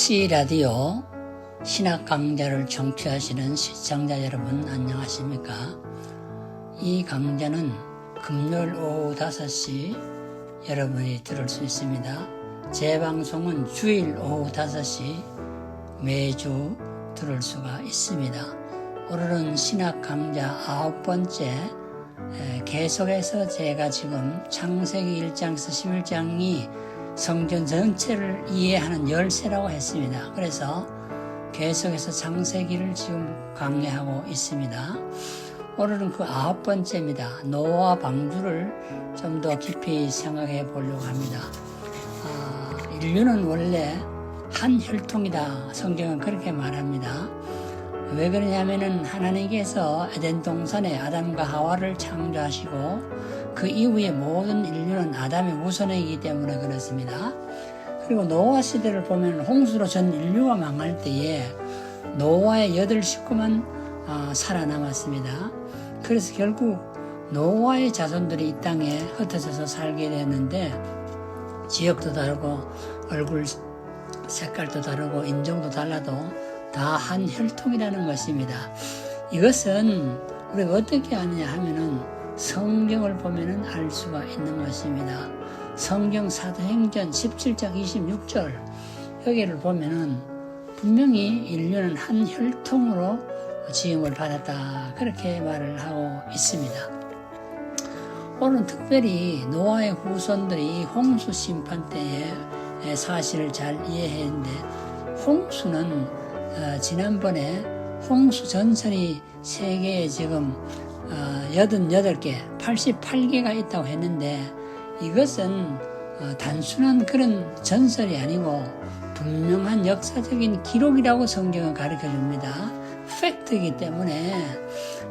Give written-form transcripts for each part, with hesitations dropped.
C라디오 신학 강좌를 청취하시는 시청자 여러분 안녕하십니까? 이 강좌는 금요일 오후 5시 여러분이 들을 수 있습니다. 재방송은 주일 오후 5시 매주 들을 수가 있습니다. 오늘은 신학 강좌 9번째 계속해서 제가 지금 창세기 1장에서 11장이 성경 전체를 이해하는 열쇠라고 했습니다. 그래서 계속해서 창세기를 지금 강의하고 있습니다. 오늘은 그 9번째입니다. 노아 방주를 좀 더 깊이 생각해 보려고 합니다. 인류는 원래 한 혈통이다. 성경은 그렇게 말합니다. 왜 그러냐면은 하나님께서 에덴 동산에 아담과 하와를 창조하시고 그 이후에 모든 인류는 아담의 후손이기 때문에 그렇습니다. 그리고 노아 시대를 보면 홍수로 전 인류가 망할 때에 노아의 8 식구만 살아남았습니다. 그래서 결국 노아의 자손들이 이 땅에 흩어져서 살게 됐는데 지역도 다르고 얼굴 색깔도 다르고 인종도 달라도 다 한 혈통이라는 것입니다. 이것은 우리가 어떻게 아느냐 하면은 성경을 보면은 알 수가 있는 것입니다. 성경 사도행전 17장 26절 여기를 보면은 분명히 인류는 한 혈통으로 지음을 받았다 그렇게 말을 하고 있습니다. 오늘은 특별히 노아의 후손들이 홍수 심판 때의 사실을 잘 이해했는데 홍수는 지난번에 홍수 전설이 세계에 지금 88개, 88개가 있다고 했는데 이것은 단순한 그런 전설이 아니고 분명한 역사적인 기록이라고 성경은 가르쳐줍니다. 팩트이기 때문에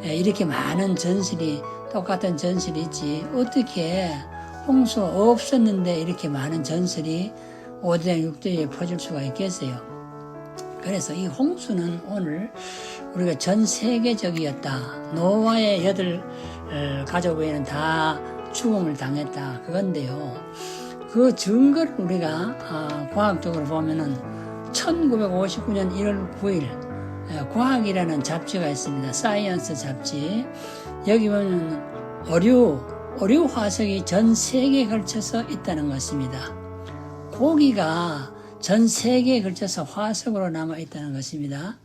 이렇게 많은 전설이 똑같은 전설이 있지 어떻게 홍수가 없었는데 이렇게 많은 전설이 5대양 6대에 퍼질 수가 있겠어요. 그래서 이 홍수는 오늘 우리가 전 세계적이었다. 노아의 8 가족 외에는 다 죽음을 당했다. 그건데요. 그 증거를 우리가 과학적으로 보면은 1959년 1월 9일 과학이라는 잡지가 있습니다. 사이언스 잡지. 여기 보면 어류 화석이 전 세계에 걸쳐서 있다는 것입니다. 고기가 전 세계에 걸쳐서 화석으로 남아있다는 것입니다.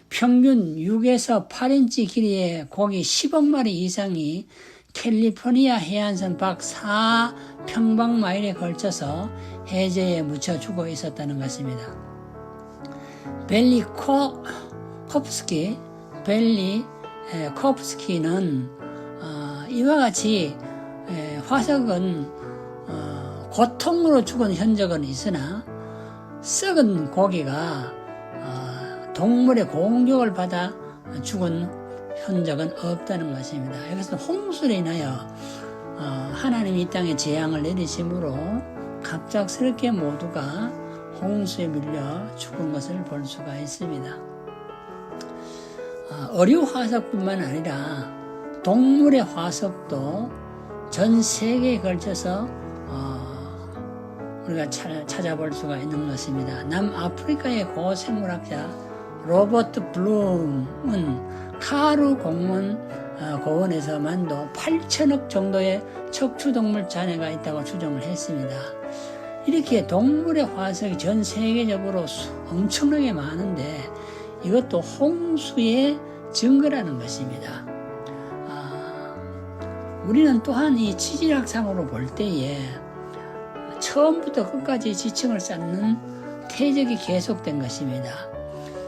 평균 6에서 8인치 길이의 고기 10억 마리 이상이 캘리포니아 해안선 밖 4평방마일에 걸쳐서 해저에 묻혀 죽어 있었다는 것입니다. 벨리 코프스키는 이와 같이 화석은 고통으로 죽은 흔적은 있으나 썩은 고기가 동물의 공격을 받아 죽은 흔적은 없다는 것입니다. 이것은 홍수로 인하여 하나님이 이 땅에 재앙을 내리심으로 갑작스럽게 모두가 홍수에 밀려 죽은 것을 볼 수가 있습니다. 어류 화석뿐만 아니라 동물의 화석도 전 세계에 걸쳐서 우리가 찾아볼 수가 있는 것입니다. 남아프리카의 고생물학자 로버트 블룸은 카루 공원 고원에서만도 8천억 정도의 척추동물 잔해가 있다고 추정을 했습니다. 이렇게 동물의 화석이 전 세계적으로 엄청나게 많은데 이것도 홍수의 증거라는 것입니다. 우리는 또한 이 지질학상으로 볼 때에 처음부터 끝까지 지층을 쌓는 퇴적이 계속된 것입니다.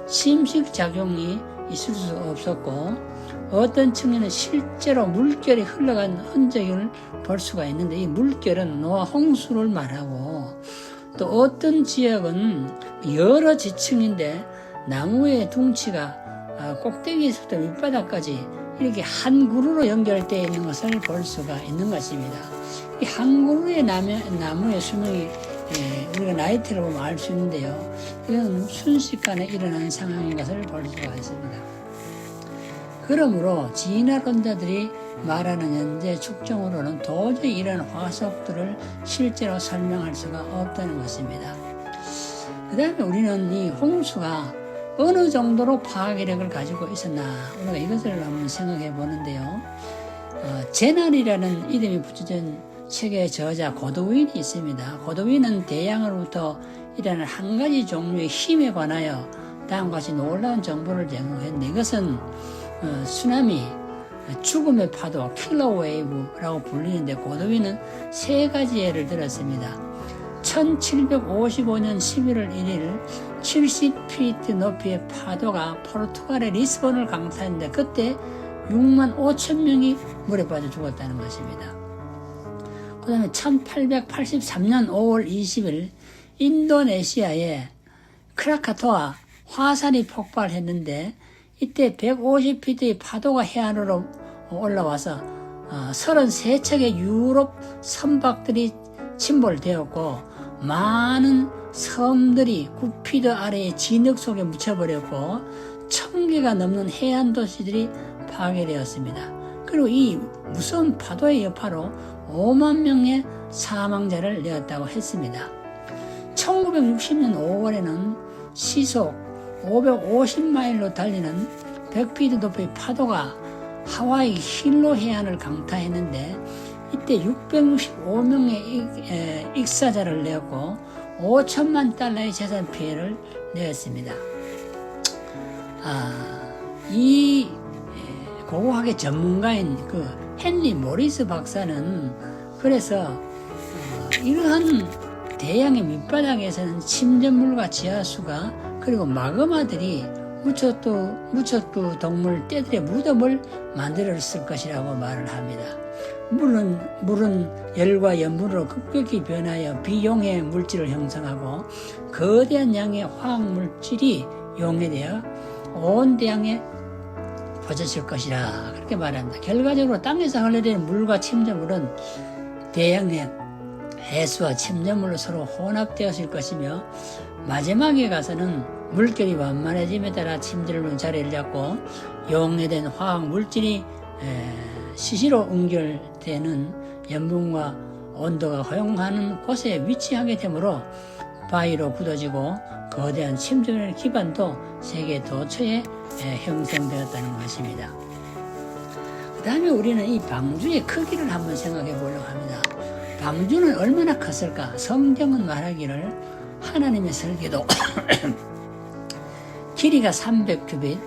심식작용이 있을 수 없었고 어떤 층에는 실제로 물결이 흘러간 흔적을 볼 수가 있는데 이 물결은 노아 홍수를 말하고 또 어떤 지역은 여러 지층인데 나무의 둥치가 꼭대기에서부터 밑바닥까지 이렇게 한 그루로 연결되어 있는 것을 볼 수가 있는 것입니다. 이 한 그루의 나무의 수명이 우리가 나이테를 보면 알 수 있는데요. 이건 순식간에 일어난 상황인 것을 볼 수가 있습니다. 그러므로 진화론자들이 말하는 현재 축정으로는 도저히 이런 화석들을 실제로 설명할 수가 없다는 것입니다. 그 다음에 우리는 이 홍수가 어느 정도로 파괴력을 가지고 있었나 우리가 이것을 한번 생각해 보는데요. 제날이라는 이름이 붙여진 책의 저자 고도윈이 있습니다. 고도윈은 대양으로부터 일어나는 한 가지 종류의 힘에 관하여 다음과 같이 놀라운 정보를 제공했는데 이것은 쓰나미, 죽음의 파도, 킬러웨이브라고 불리는데 고도윈은 세 가지 예를 들었습니다. 1755년 11월 1일 70피트 높이의 파도가 포르투갈의 리스본을 강타했는데 그때 6만 5천 명이 물에 빠져 죽었다는 것입니다. 그 다음에 1883년 5월 20일 인도네시아의 크라카토아 화산이 폭발했는데 이때 150피트의 파도가 해안으로 올라와서 33척의 유럽 선박들이 침몰되었고 많은 섬들이 9피트 아래의 진흙 속에 묻혀버렸고 1000개가 넘는 해안 도시들이 파괴되었습니다. 그리고 이 무서운 파도의 여파로 5만 명의 사망자를 내었다고 했습니다. 1960년 5월에는 시속 550마일로 달리는 100피트 높이의 파도가 하와이 힐로 해안을 강타했는데 이때 665명의 익사자를 내었고 5천만 달러의 재산 피해를 내었습니다. 이 고고학의 전문가인 그 헨리 모리스 박사는 그래서 이러한 대양의 밑바닥에서는 침전물과 지하수가 그리고 마그마들이 무척도 동물 떼들의 무덤을 만들었을 것이라고 말을 합니다. 물은 열과 염분으로 급격히 변하여 비용해 물질을 형성하고 거대한 양의 화학물질이 용해되어 온 대양에 퍼졌을 것이라 그렇게 말합니다. 결과적으로 땅에서 흘러내리는 물과 침전물은 대양의 해수와 침전물로 서로 혼합되었을 것이며 마지막에 가서는 물결이 완만해짐에 따라 침전물은 자리를 잡고 용해된 화학물질이 시시로 응결되는 염분과 온도가 허용하는 곳에 위치하게 되므로 바위로 굳어지고 거대한 침전의 기반도 세계 도처에 형성되었다는 것입니다. 그 다음에 우리는 이 방주의 크기를 한번 생각해 보려고 합니다. 방주는 얼마나 컸을까? 성경은 말하기를 하나님의 설계도 길이가 300규빗,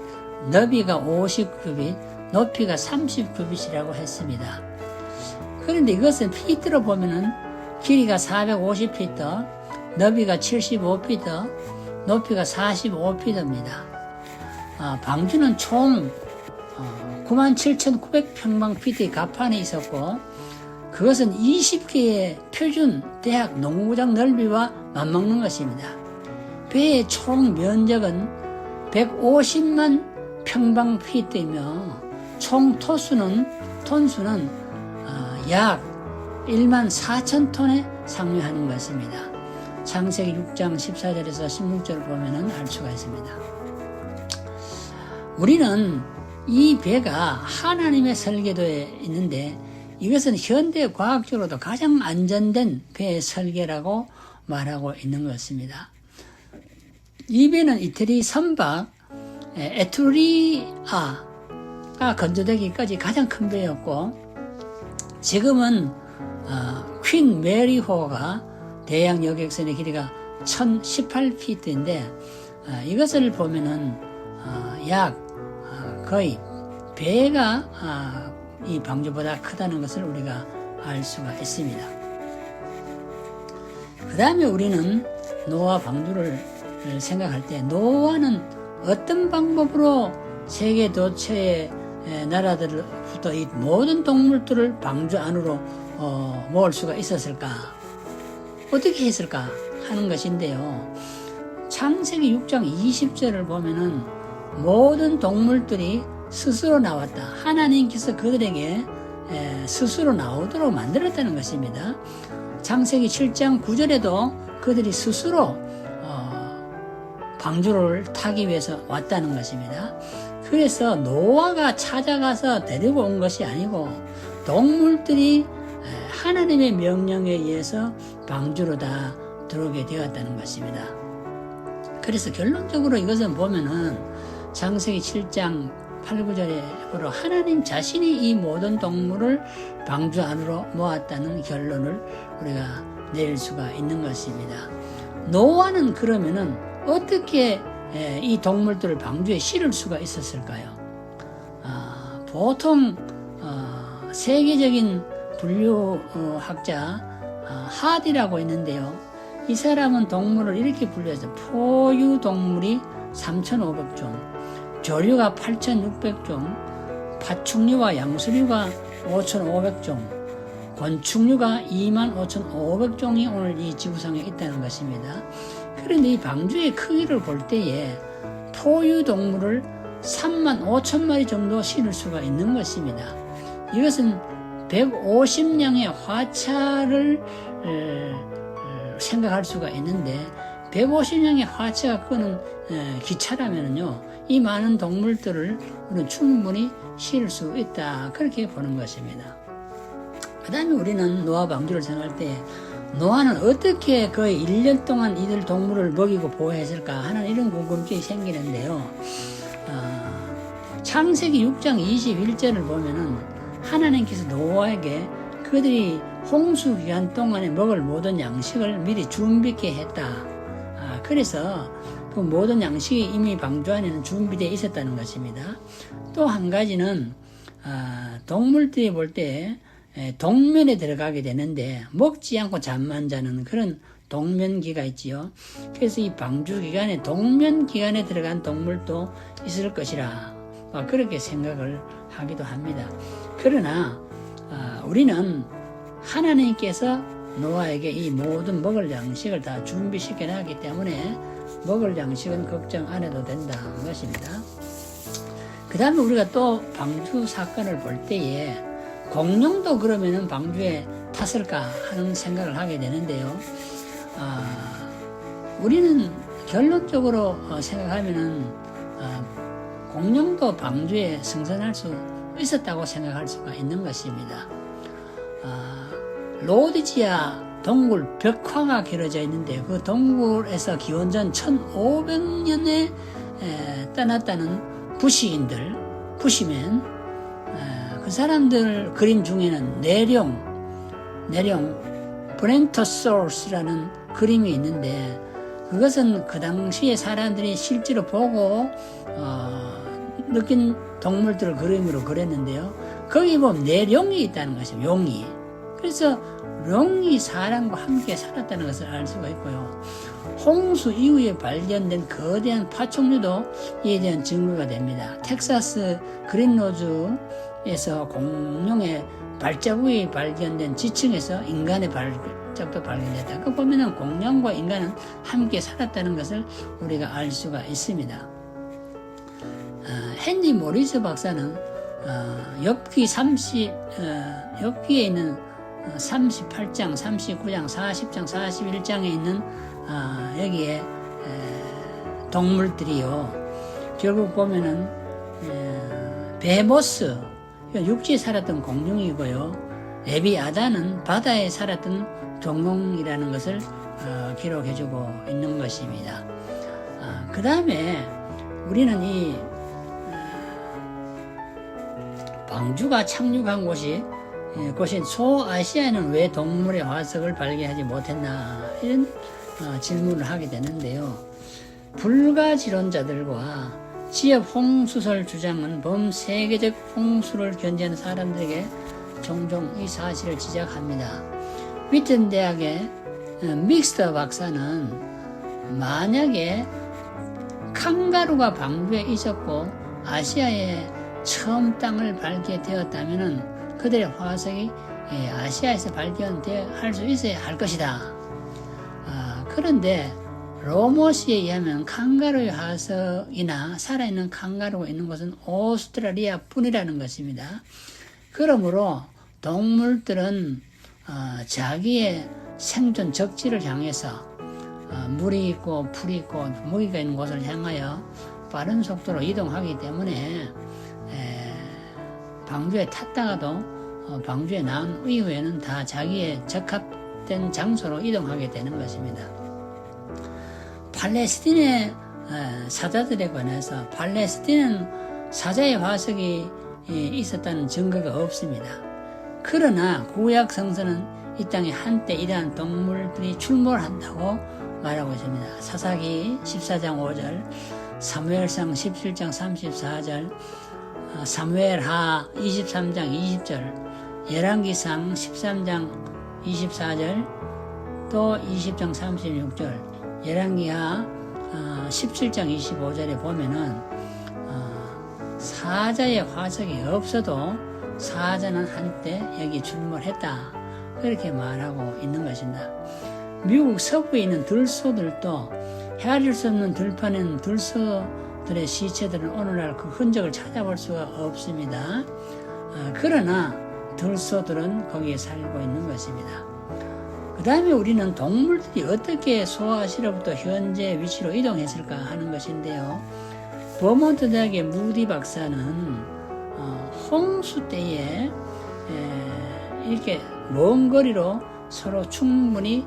너비가 50규빗, 높이가 30규빗이라고 했습니다. 그런데 이것은 피트로 보면은 길이가 450피트, 너비가 75피트, 높이가 45피트입니다. 방주는 총 97,900평방피트의 갑판에 있었고 그것은 20개의 표준 대학 농구장 넓이와 맞먹는 것입니다. 배의 총 면적은 150만 평방피트이며 총 톤수는 약 1만 4천 톤에 상회하는 것입니다. 창세기 6장 14절에서 16절을 보면 알 수가 있습니다. 우리는 이 배가 하나님의 설계도에 있는데 이것은 현대 과학적으로도 가장 안전된 배의 설계라고 말하고 있는 것입니다. 이 배는 이태리 선박 에투리아가 건조되기까지 가장 큰 배였고 지금은 퀸 메리호가 대양 여객선의 길이가 1018피트인데 이것을 보면은 약 거의 배가 이 방주보다 크다는 것을 우리가 알 수가 있습니다. 그 다음에 우리는 노아 방주를 생각할 때 노아는 어떤 방법으로 세계 도처의 나라들로부터 이 모든 동물들을 방주 안으로 모을 수가 있었을까? 어떻게 했을까? 하는 것인데요. 창세기 6장 20절을 보면은 모든 동물들이 스스로 나왔다. 하나님께서 그들에게 스스로 나오도록 만들었다는 것입니다. 창세기 7장 9절에도 그들이 스스로 방주를 타기 위해서 왔다는 것입니다. 그래서 노아가 찾아가서 데리고 온 것이 아니고 동물들이 하나님의 명령에 의해서 방주로 다 들어오게 되었다는 것입니다. 그래서 결론적으로 이것은 보면은 창세기 7장 8, 9절에 보러 하나님 자신이 이 모든 동물을 방주 안으로 모았다는 결론을 우리가 내릴 수가 있는 것입니다. 노아는 그러면은 어떻게 이 동물들을 방주에 실을 수가 있었을까요? 보통 세계적인 분류학자 하디라고 있는데요. 이 사람은 동물을 이렇게 분류해서 포유동물이 3,500종, 조류가 8,600종, 파충류와 양수류가 5,500종, 곤충류가 25,500종이 오늘 이 지구상에 있다는 것입니다. 그런데 이 방주의 크기를 볼 때에 포유동물을 35,000마리 정도 실을 수가 있는 것입니다. 이것은 150량의 화차를 생각할 수가 있는데 150량의 화차가 끄는 기차라면요, 이 많은 동물들을 우리는 충분히 실을 수 있다, 그렇게 보는 것입니다. 그 다음에 우리는 노아 방주를 생각할 때 노아는 어떻게 거의 1년 동안 이들 동물을 먹이고 보호했을까 하는 이런 궁금증이 생기는데요. 창세기 6장 21절을 보면은 하나님께서 노아에게 그들이 홍수 기간 동안에 먹을 모든 양식을 미리 준비케 했다. 그래서 그 모든 양식이 이미 방주 안에는 준비되어 있었다는 것입니다. 또 한 가지는 동물들이 볼 때 동면에 들어가게 되는데 먹지 않고 잠만 자는 그런 동면기가 있지요. 그래서 이 방주 기간에 동면 기간에 들어간 동물도 있을 것이라 그렇게 생각을 하기도 합니다. 그러나 우리는 하나님께서 노아에게 이 모든 먹을 양식을 다 준비시켜 놨기 때문에 먹을 양식은 걱정 안 해도 된다는 것입니다. 그 다음에 우리가 또 방주 사건을 볼 때에 공룡도 그러면은 방주에 탔을까 하는 생각을 하게 되는데요. 우리는 결론적으로 생각하면은 공룡도 방주에 승선할 수 있었다고 생각할 수가 있는 것입니다. 로디지아 동굴 벽화가 그려져 있는데 그 동굴에서 기원전 1500년에 떠났다는 부시맨, 그 사람들 그림 중에는 내룡 브렌토소스라는 그림이 있는데 그것은 그 당시에 사람들이 실제로 보고 느낀 동물들을 그림으로 그렸는데요. 거기 보면 내룡이 있다는 것이에요. 용이. 그래서 룡이 사람과 함께 살았다는 것을 알 수가 있고요. 홍수 이후에 발견된 거대한 파충류도 이에 대한 증거가 됩니다. 텍사스 그린로즈에서 공룡의 발자국이 발견된 지층에서 인간의 발자국도 발견됐다. 그 보면은 공룡과 인간은 함께 살았다는 것을 우리가 알 수가 있습니다. 헨리 모리스 박사는 엽기에 있는 38장, 39장, 40장, 41장에 있는 여기에 동물들이요. 결국 보면은 베모스, 육지에 살았던 공룡이고요. 에비아다는 바다에 살았던 종룡이라는 것을 기록해주고 있는 것입니다. 그 다음에 우리는 이 방주가 착륙한 곳인 소아시아에는 왜 동물의 화석을 발견하지 못했나 이런 질문을 하게 되는데요. 불가지론자들과 지역 홍수설 주장은 범세계적 홍수를 견제하는 사람들에게 종종 이 사실을 지적합니다. 위튼 대학의 믹스터 박사는 만약에 칸가루가 방주에 있었고 아시아에 처음 땅을 밟게 되었다면 그들의 화석이 아시아에서 발견할 수 있어야 할 것이다. 그런데 로머스에 의하면 칸가루의 화석이나 살아있는 칸가루가 있는 곳은 오스트라리아 뿐이라는 것입니다. 그러므로 동물들은 자기의 생존 적지를 향해서 물이 있고 풀이 있고 먹이가 있는 곳을 향하여 빠른 속도로 이동하기 때문에 방주에 탔다가도 방주에 나온 이후에는 다 자기의 적합된 장소로 이동하게 되는 것입니다. 팔레스틴의 사자들에 관해서 팔레스틴은 사자의 화석이 있었다는 증거가 없습니다. 그러나 구약 성서는 이 땅에 한때 이러한 동물들이 출몰한다고 말하고 있습니다. 사사기 14장 5절, 사무엘상 17장 34절, 사무엘하 23장 20절, 열왕기상 13장 24절, 또 20장 36절, 열왕기하 17장 25절에 보면은 사자의 화석이 없어도 사자는 한때 여기 출몰했다, 그렇게 말하고 있는 것입니다. 미국 서부에 있는 들소들도 헤아릴 수 없는 들판에는 들소들의 시체들은 오늘날 그 흔적을 찾아볼 수가 없습니다. 그러나 들소들은 거기에 살고 있는 것입니다. 그 다음에 우리는 동물들이 어떻게 소아시로부터 현재 위치로 이동했을까 하는 것인데요. 버몬트 대학의 무디 박사는 홍수 때에 이렇게 먼 거리로 서로 충분히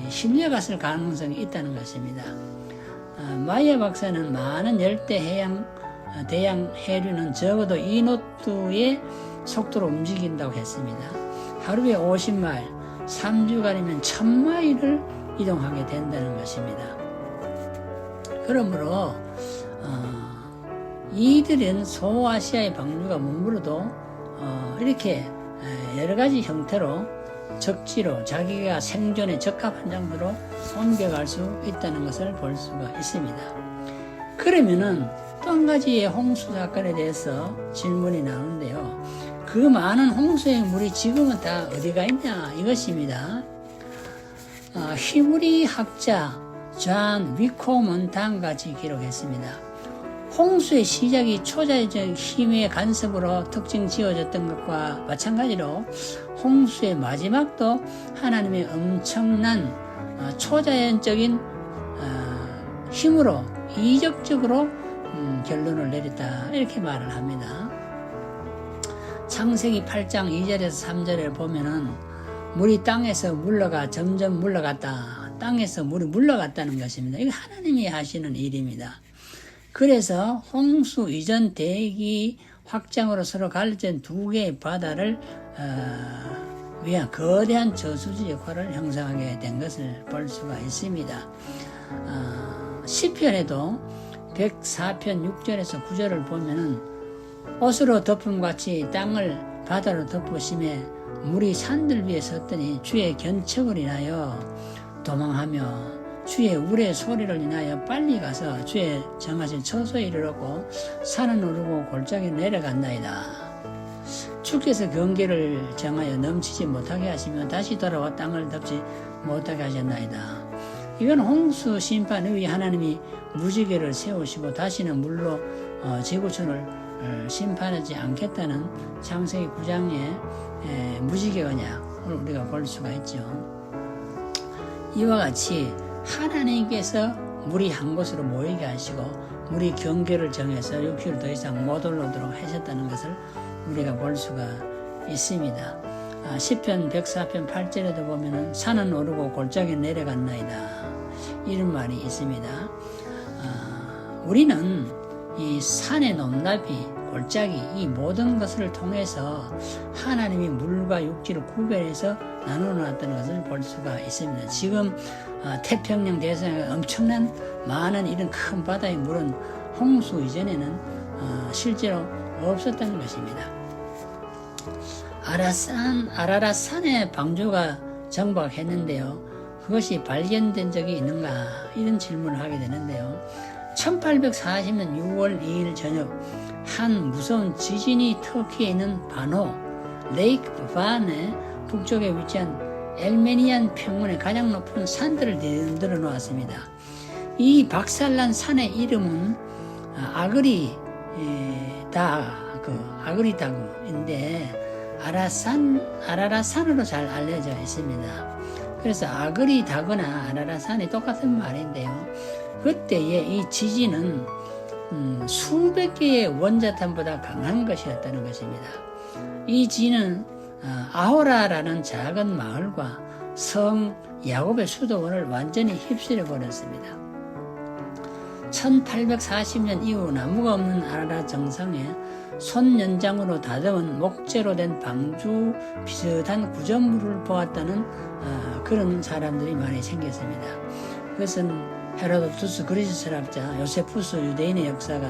실려갔을 가능성이 있다는 것입니다. 마이어 박사는 많은 열대 대양 해류는 적어도 2노트의 속도로 움직인다고 했습니다. 하루에 50마일, 3주간이면 1000마일을 이동하게 된다는 것입니다. 그러므로 이들은 소아시아의 방류가 머무르도 이렇게 여러 가지 형태로 적지로 자기가 생존에 적합한 정도로 옮겨갈 수 있다는 것을 볼 수가 있습니다. 그러면은 또 한 가지의 홍수 사건에 대해서 질문이 나오는데요. 그 많은 홍수의 물이 지금은 다 어디가 있냐, 이것입니다. 히브리 학자 존 위코먼탄 같이 기록했습니다. 홍수의 시작이 초자연적 힘의 간섭으로 특징 지어졌던 것과 마찬가지로 홍수의 마지막도 하나님의 엄청난 초자연적인 힘으로 이적적으로 결론을 내렸다, 이렇게 말을 합니다. 창세기 8장 2절에서 3절에 보면은 물이 땅에서 물러가 점점 물러갔다, 땅에서 물이 물러갔다는 것입니다. 이거 하나님이 하시는 일입니다. 그래서 홍수 이전 대기 확장으로 서로 갈라진 두 개의 바다를 위한 거대한 저수지 역할을 형성하게 된 것을 볼 수가 있습니다. 시편에도 104편 6절에서 9절을 보면은 옷으로 덮음같이 땅을 바다로 덮으심에 물이 산들 위에 섰더니 주의 견책을 인하여 도망하며 주의 우레 소리를 인하여 빨리 가서 주의 정하신 처소에 이르렀고 산은 오르고 골짜기 내려간나이다. 주께서 경계를 정하여 넘치지 못하게 하시며 다시 돌아와 땅을 덮지 못하게 하셨나이다. 이건 홍수 심판 후에 하나님이 무지개를 세우시고 다시는 물로 지구촌을 심판하지 않겠다는 창세기 9장의 무지개언약을 우리가 볼 수가 있죠. 이와 같이 하나님께서 물이 한 곳으로 모이게 하시고 물이 경계를 정해서 육지를 더 이상 못 올라오도록 하셨다는 것을 우리가 볼 수가 있습니다. 시편 104편 8절에도 보면은 산은 오르고 골짜기 내려갔나이다, 이런 말이 있습니다. 우리는 이 산의 높낮이, 골짜기, 이 모든 것을 통해서 하나님이 물과 육지를 구별해서 나눠놨다는 것을 볼 수가 있습니다. 지금 태평양 대서양에 엄청난 많은 이런 큰 바다의 물은 홍수 이전에는 실제로 없었다는 것입니다. 아라랏산의 방주가 정박했는데요. 그것이 발견된 적이 있는가, 이런 질문을 하게 되는데요. 1840년 6월 2일 저녁 한 무서운 지진이 터키에 있는 바노, 레이크 반의 북쪽에 위치한 엘메니안 평원의 가장 높은 산들을 흔들어 놓았습니다. 이 박살난 산의 이름은 아그리다그인데 아라랏산으로 잘 알려져 있습니다. 그래서 아그리다거나 아라랏산이 똑같은 말인데요. 그때의 이 지진은 수백 개의 원자탄보다 강한 것이었다는 것입니다. 이 지진은 아호라라는 작은 마을과 성 야곱의 수도원을 완전히 휩쓸어 버렸습니다. 1840년 이후 나무가 없는 아라라 정상에 손 연장으로 다듬은 목재로 된 방주 비슷한 구조물을 보았다는 그런 사람들이 많이 생겼습니다. 그것은 헤로도투스 그리스 철학자, 요세푸스 유대인의 역사가,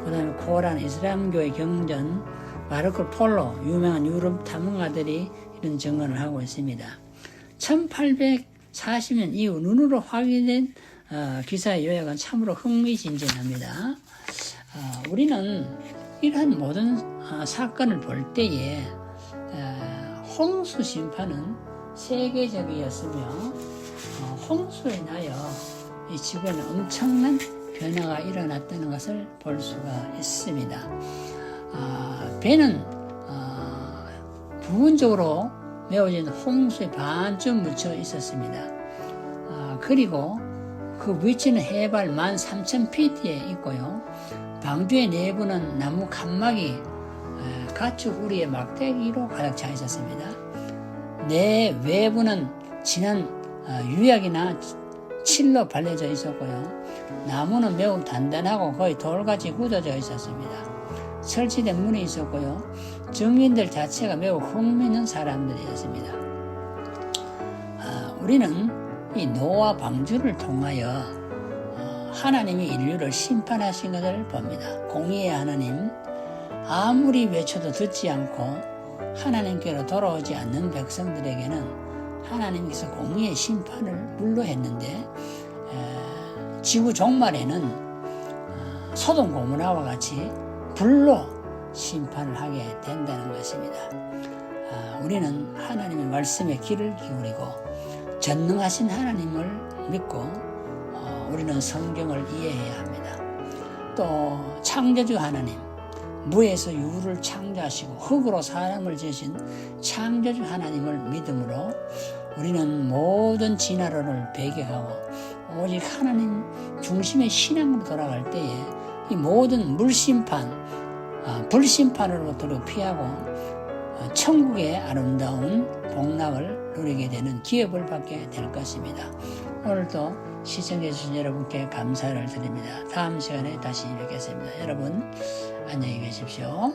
그 다음에 코란 이슬람교의 경전, 마르코 폴로 유명한 유럽 탐험가들이 이런 증언을 하고 있습니다. 1840년 이후 눈으로 확인된 기사의 요약은 참으로 흥미진진합니다. 우리는 이러한 모든 사건을 볼 때에 홍수 심판은 세계적이었으며 홍수로 인하여 이 지구에는 엄청난 변화가 일어났다는 것을 볼 수가 있습니다. 배는 부분적으로 메워진 홍수에 반쯤 묻혀 있었습니다. 그리고 그 위치는 해발 13,000피트에 있고요. 방주의 내부는 나무 칸막이, 가축 우리의 막대기로 가득 차 있었습니다. 내 외부는 진한 유약이나 칠로 발려져 있었고요. 나무는 매우 단단하고 거의 돌같이 굳어져 있었습니다. 설치된 문이 있었고요. 증인들 자체가 매우 흥미있는 사람들이었습니다. 우리는 이 노아 방주를 통하여 하나님이 인류를 심판하신 것을 봅니다. 공의의 하나님, 아무리 외쳐도 듣지 않고 하나님께로 돌아오지 않는 백성들에게는 하나님께서 공의의 심판을 물로했는데, 지구 종말에는 소돔 고모라와 같이 불로 심판을 하게 된다는 것입니다. 우리는 하나님의 말씀에 귀를 기울이고 전능하신 하나님을 믿고 우리는 성경을 이해해야 합니다. 또 창조주 하나님, 무에서 유를 창조하시고 흙으로 사람을 지으신 창조주 하나님을 믿음으로 우리는 모든 진화론을 배격하고 오직 하나님 중심의 신앙으로 돌아갈 때에 이 모든 물심판, 불심판으로부터 피하고 천국의 아름다운 복락을 누리게 되는 기업을 받게 될 것입니다. 오늘도 시청해 주신 여러분께 감사를 드립니다. 다음 시간에 다시 뵙겠습니다. 여러분 안녕히 계십시오.